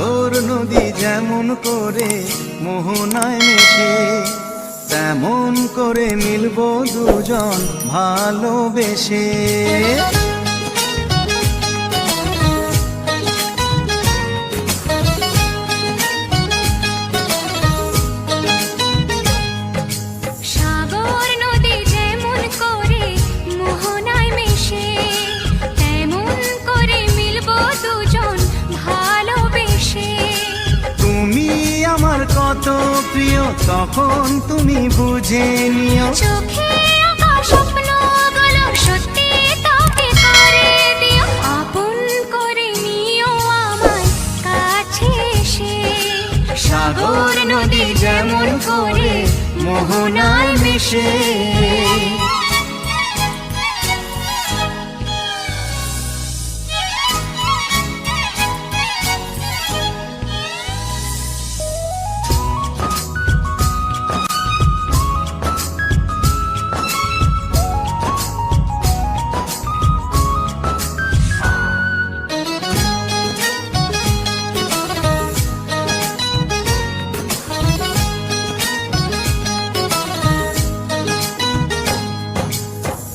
সাগর নদী যেমন করে মোহনায় মেশে, তেমন করে মিলবো দুজন ভালোবেসে। সাগর নদী যেমন করে মোহনায় মেশে, তেমন করে মিলবো দুজন ভালোবেসে। তুমি আমার কত প্রিয় তখন তুমি বুঝে নিও। চোখে আঁকা স্বপ্নগুলো সত্যি তোকে করে দিও, আপন করে নিও আমার কাছে এসে। সাগর নদী যেমন করে মোহনায় মিশে।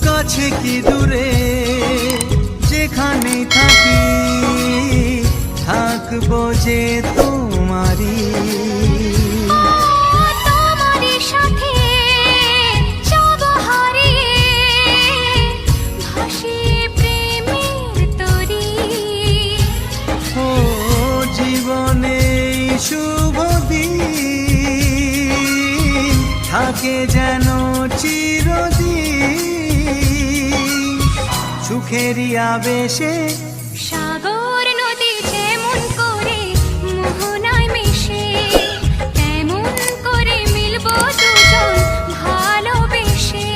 কাছে কি দূরে যেখানে থাকি, থাকবো যে তোমারি। তোমারই সাথে যাব হারিয়ে, ভাসিয়ে প্রেমের তরী। ও জীবনে শুভ দিন থাকে যেন চিরদিন, সুখেরই আবেশে। সাগর নদী যেমন করে মোহনায় মিশে, তেমন করে মিলবো দুজন ভালোবেসে।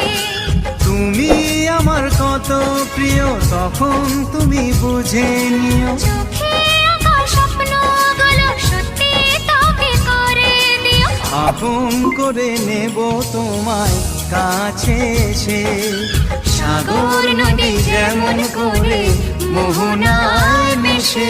তুমি আমার কত প্রিয় তখন তুমি বুঝে নিও। চোখে আঁকা স্বপ্নগুলো সত্যি তোকে করে দিও, আপন করে নেব তোমায় কাছে এসে। সাগর নদী যেমন করে মোহনায় মেশে।